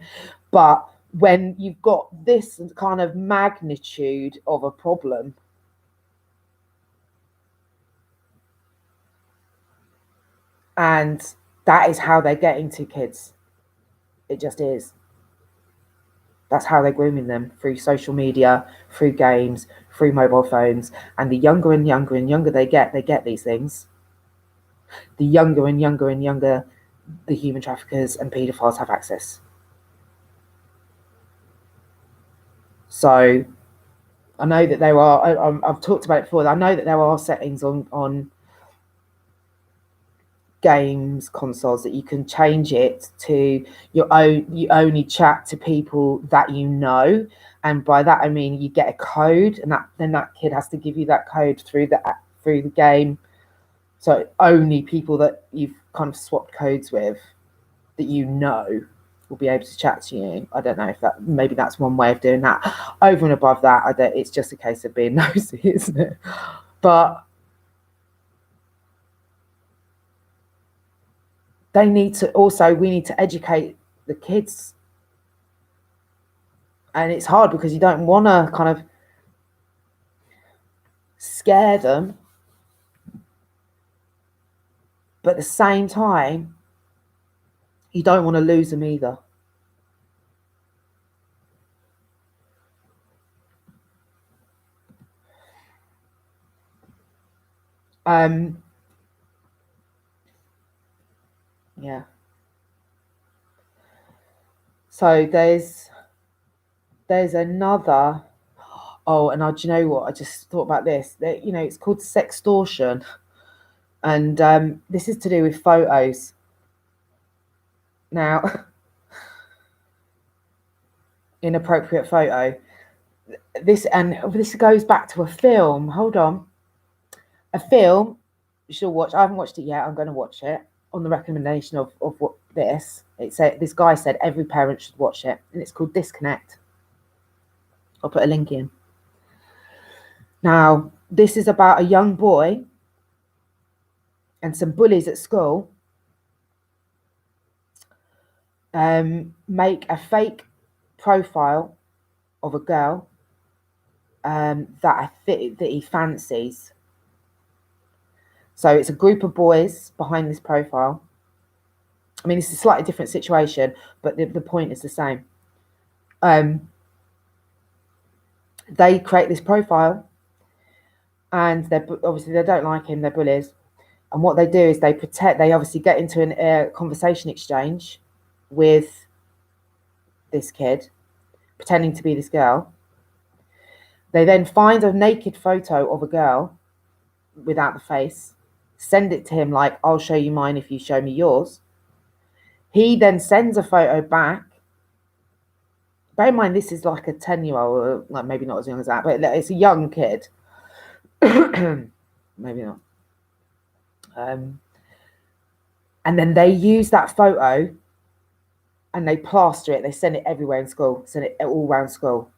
But when you've got this kind of magnitude of a problem, and that is how they're getting to kids, it just is. That's how they're grooming them, through social media, through games, through mobile phones. And the younger and younger and younger they get these things, the younger and younger and younger the human traffickers and paedophiles have access. So I know that there are, I've talked about it before, I know that there are settings on games consoles that you can change it to you only chat to people that you know, and by that I mean you get a code, and then that kid has to give you that code through the game. So only people that you've kind of swapped codes with, that will be able to chat to you. I don't know if maybe that's one way of doing that. Over and above that, it's just a case of being nosy, isn't it? But we need to educate the kids. And it's hard, because you don't want to kind of scare them, but at the same time, you don't want to lose them either. Yeah. So there's another. Oh, and do you know what? I just thought about this. It's called sextortion, and this is to do with photos. Now, inappropriate photo. This goes back to a film. Hold on, a film you should watch. I haven't watched it yet. I'm going to watch it on the recommendation of what this. This guy said every parent should watch it, and it's called Disconnect. I'll put a link in. Now, this is about a young boy and some bullies at school make a fake profile of a girl that he fancies. So it's a group of boys behind this profile. I mean, it's a slightly different situation, but the point is the same. They create this profile, and obviously they don't like him. They're bullies, and what they do is they pretend. They obviously get into a conversation exchange with this kid, pretending to be this girl. They then find a naked photo of a girl without the face, send it to him like, I'll show you mine if you show me yours. He then sends a photo back. Bear in mind, this is like a 10-year-old, like maybe not as young as that, but it's a young kid. Maybe not. And then they use that photo and they plaster it. They send it everywhere in school, send it all around school.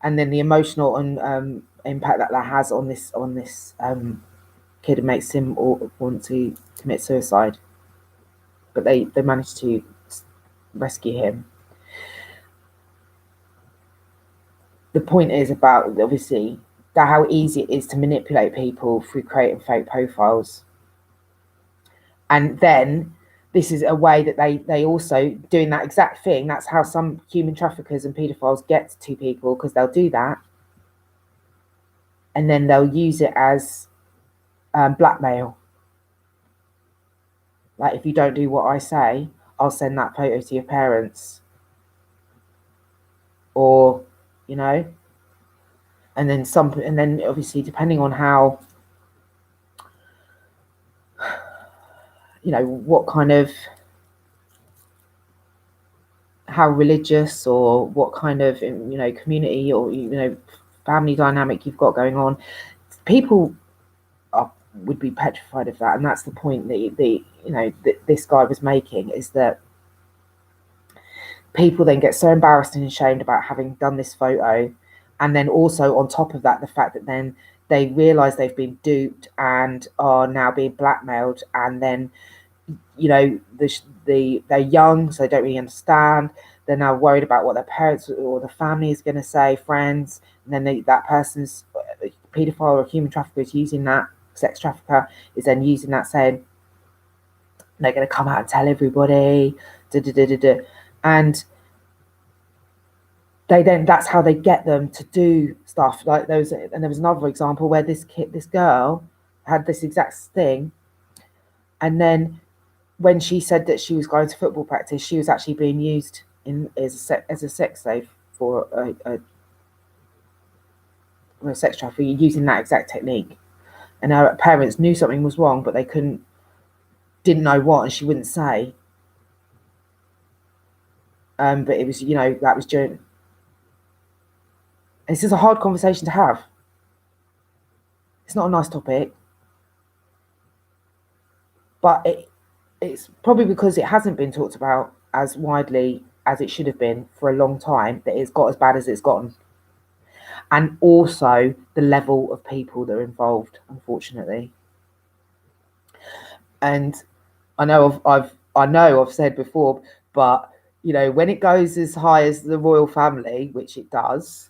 And then the emotional and impact that has on this kid makes him want to commit suicide. But they managed to rescue him. The point is about, obviously, that how easy it is to manipulate people through creating fake profiles. And then this is a way that they also doing that exact thing. That's how some human traffickers and paedophiles get to people, because they'll do that and then they'll use it as blackmail. Like, if you don't do what I say, I'll send that photo to your parents, or and then obviously depending on how, what kind of, how religious or what kind of community or family dynamic you've got going on, people would be petrified of that. And that's the point that this guy was making, is that people then get so embarrassed and ashamed about having done this photo, and then also on top of that, the fact that then they realize they've been duped and are now being blackmailed, and then they're young, so they don't really understand. They're now worried about what their parents or the family is going to say, friends, and then that person's paedophile or human trafficker is using that, sex trafficker is then using that, saying they're going to come out and tell everybody, and that's how they get them to do stuff like those. And there was another example where this girl had this exact thing, and then when she said that she was going to football practice, she was actually being used as a sex slave for a sex trafficker, using that exact technique. And her parents knew something was wrong, but they didn't know what, and she wouldn't say. But it was, that was during. This is a hard conversation to have. It's not a nice topic, but it's probably because it hasn't been talked about as widely as it should have been for a long time, that it's got as bad as it's gotten. And also the level of people that are involved, unfortunately. And I know I've said before, but when it goes as high as the royal family, which it does,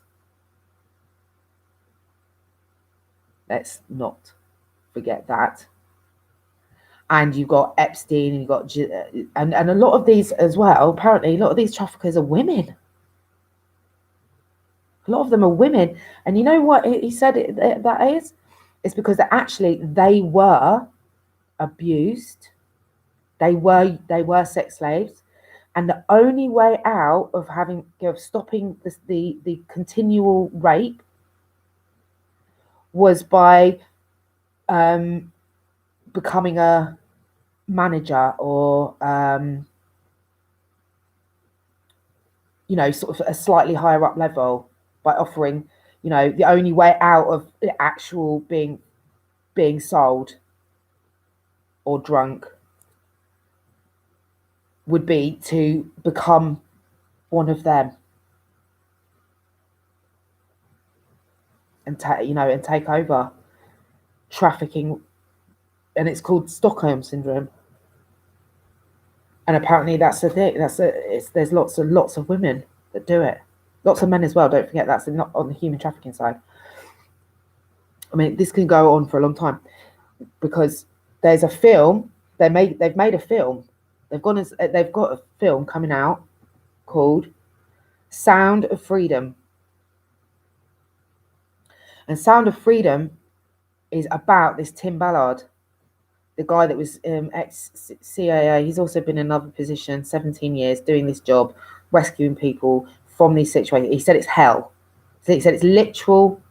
let's not forget that. And you've got Epstein, and you've got and a lot of these as well. Apparently, a lot of these traffickers are women. A lot of them are women, and you know what he said that is? It's because they were abused. They were sex slaves, and the only way out of stopping the continual rape was by becoming a manager, or sort of a slightly higher up level, by offering, the only way out of the actual being sold or drunk would be to become one of them and take over trafficking. And it's called Stockholm Syndrome. And apparently that's the thing. There's lots of women that do it. Lots of men as well. Don't forget, that's not on the human trafficking side. I mean, this can go on for a long time, because there's a film they've made a film. They've got a film coming out called Sound of Freedom. And Sound of Freedom is about this Tim Ballard, the guy that was ex-CIA. He's also been in another position, 17 years, doing this job, rescuing people from these situations. He said it's hell. So he said it's literal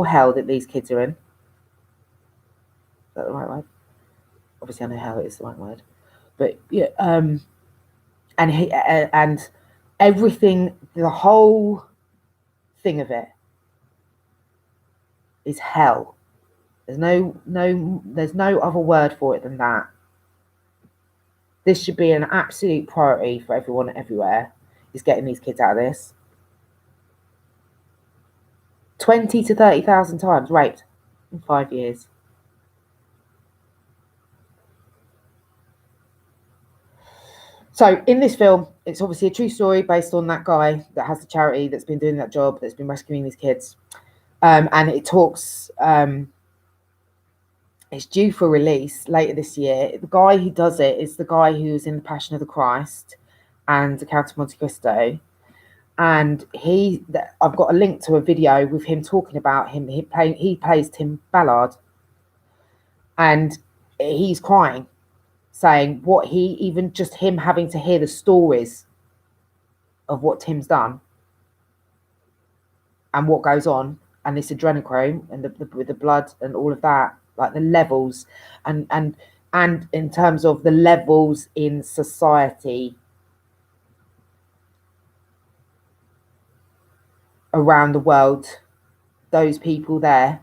hell that these kids are in. Is that the right word? Obviously, I know hell is the right word. But yeah, and everything, the whole thing of it is hell. There's no other word for it than that. This should be an absolute priority for everyone everywhere, is getting these kids out of this. 20 to 30,000 times raped in 5 years. So in this film, it's obviously a true story based on that guy that has the charity that's been doing that job, that's been rescuing these kids. And it talks, it's due for release later this year. The guy who does it is the guy who's in The Passion of the Christ and The Count of Monte Cristo. And I've got a link to a video with him talking about him. He plays Tim Ballard, and he's crying, saying even just him having to hear the stories of what Tim's done and what goes on, and this adrenochrome and with the blood and all of that, like the levels, and in terms of the levels in society around the world, those people there.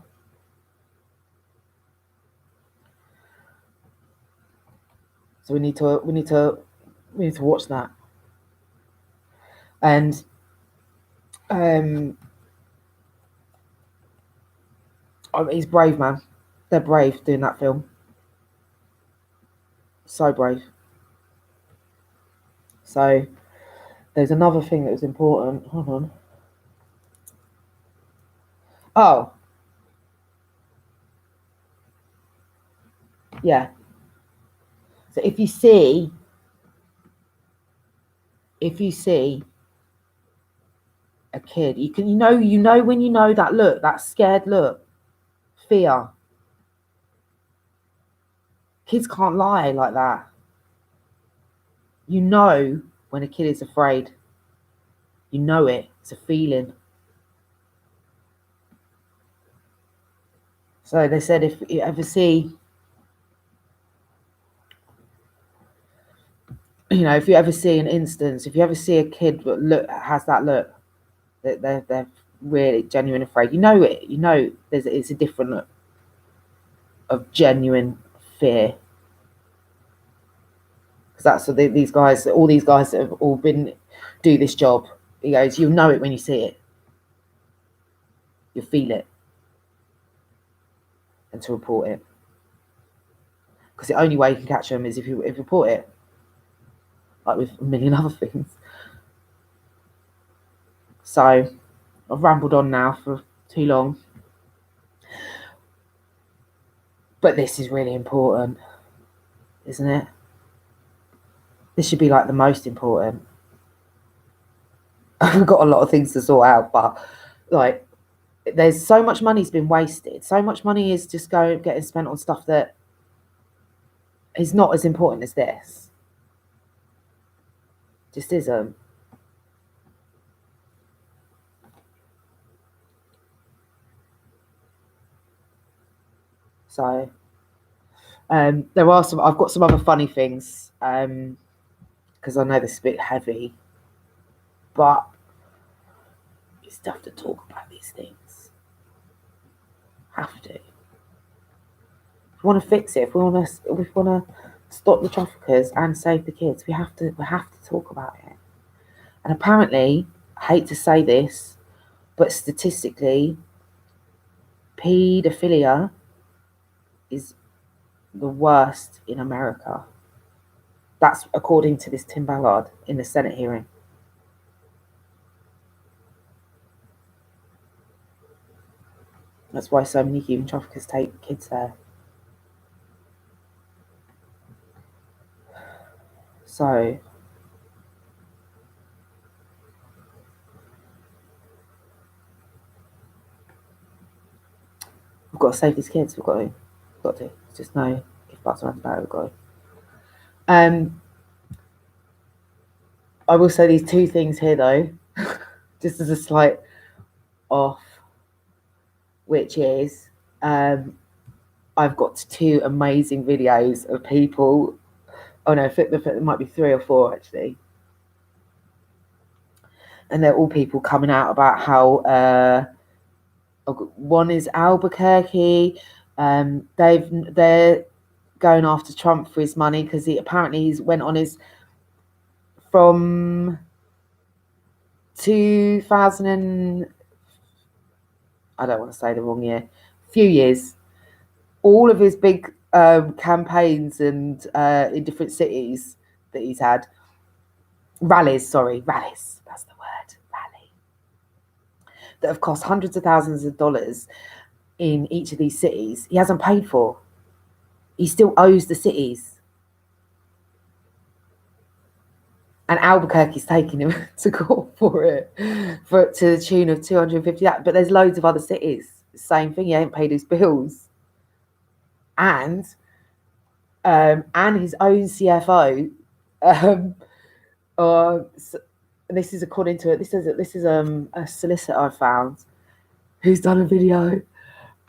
So we need to watch that. And he's brave, man. They're brave doing that film. So brave. So there's another thing that was important. Hold on. Oh. Yeah. So if you see a kid, you know when you know that look, that scared look, fear. Kids can't lie like that. You know when a kid is afraid. You know it. It's a feeling. So they said if you ever see, if you ever see an instance, if you ever see a kid that has that look, that they're really genuine afraid, you know it. You know it's a different look of genuine fear. Because that's what all these guys that have all do this job. He goes, you'll know it when you see it. You'll feel it. And to report it. Because the only way you can catch them is if you report it. Like with a million other things. So I've rambled on now for too long. But this is really important, isn't it? This should be like the most important. We've got a lot of things to sort out, but like there's so much money's been wasted. So much money is just getting spent on stuff that is not as important as this. Just isn't. So I've got some other funny things, because I know this is a bit heavy, but it's tough to talk about these things. Have to. If we want to fix it, if we want to stop the traffickers and save the kids, we have to talk about it. And apparently, I hate to say this, but statistically, paedophilia is the worst in America. That's according to this Tim Ballard in the Senate hearing. That's why so many human traffickers take kids there. So we've got to save these kids. We've got to. It's just no if buts around about it. We've got to. I will say these two things here though, just as a slight off, which is I've got two amazing videos of people. Oh no, there might be 3 or 4 actually, and they're all people coming out about how one is Albuquerque. They're going after Trump for his money because he's went on his from 2000 and I don't want to say the wrong year, few years. All of his big campaigns and in different cities that he's had rallies. That's the word, rally. That have cost hundreds of thousands of dollars in each of these cities. He hasn't paid for. He still owes the cities. And Albuquerque's taking him to court for it, to the tune of 250. But there's loads of other cities. Same thing. He ain't paid his bills, and his own CFO. This is according to this is a solicitor I found who's done a video,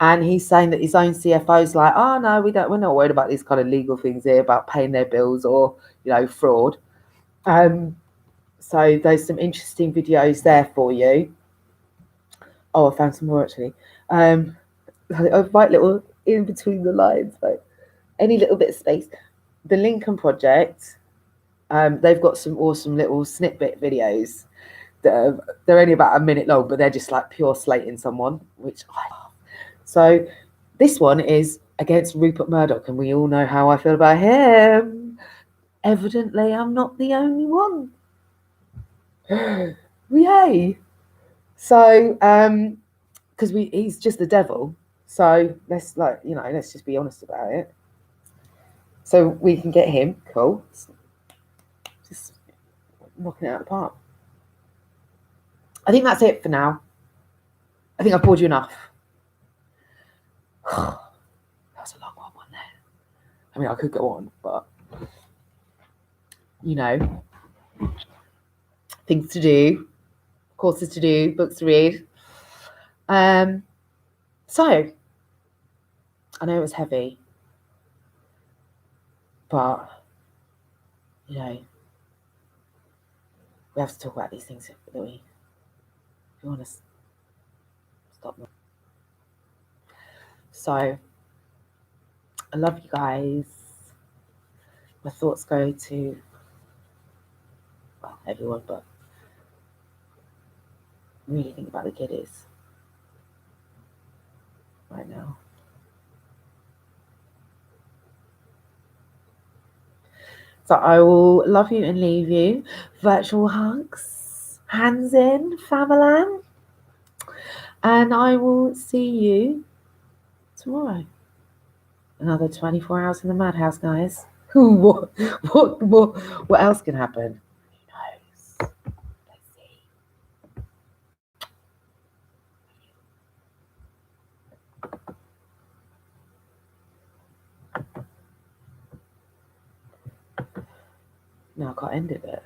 and he's saying that his own CFO's like, oh no, we're not worried about these kind of legal things here about paying their bills or fraud. So there's some interesting videos there for you. Oh, I found some more actually. I write little in between the lines, like any little bit of space. The Lincoln Project, they've got some awesome little snippet videos that they're only about a minute long, but they're just like pure slating someone, which I love. So this one is against Rupert Murdoch, and we all know how I feel about him. Evidently, I'm not the only one. Yay! So, because he's just the devil. So let's just be honest about it. So we can get him. Cool. Just knocking it out of the park. I think that's it for now. I think I've bored you enough. That was a long one, wasn't it? I mean, I could go on, but things to do, courses to do, books to read. So I know it was heavy, but we have to talk about these things, don't we? If you want to stop them. So I love you guys. My thoughts go to everyone, but really think about the kiddies right now. So I will love you and leave you. Virtual hugs, hands in, family. And I will see you tomorrow. Another 24 hours in the madhouse, guys. What else can happen? Who knows? Let's see. No, I can't end it.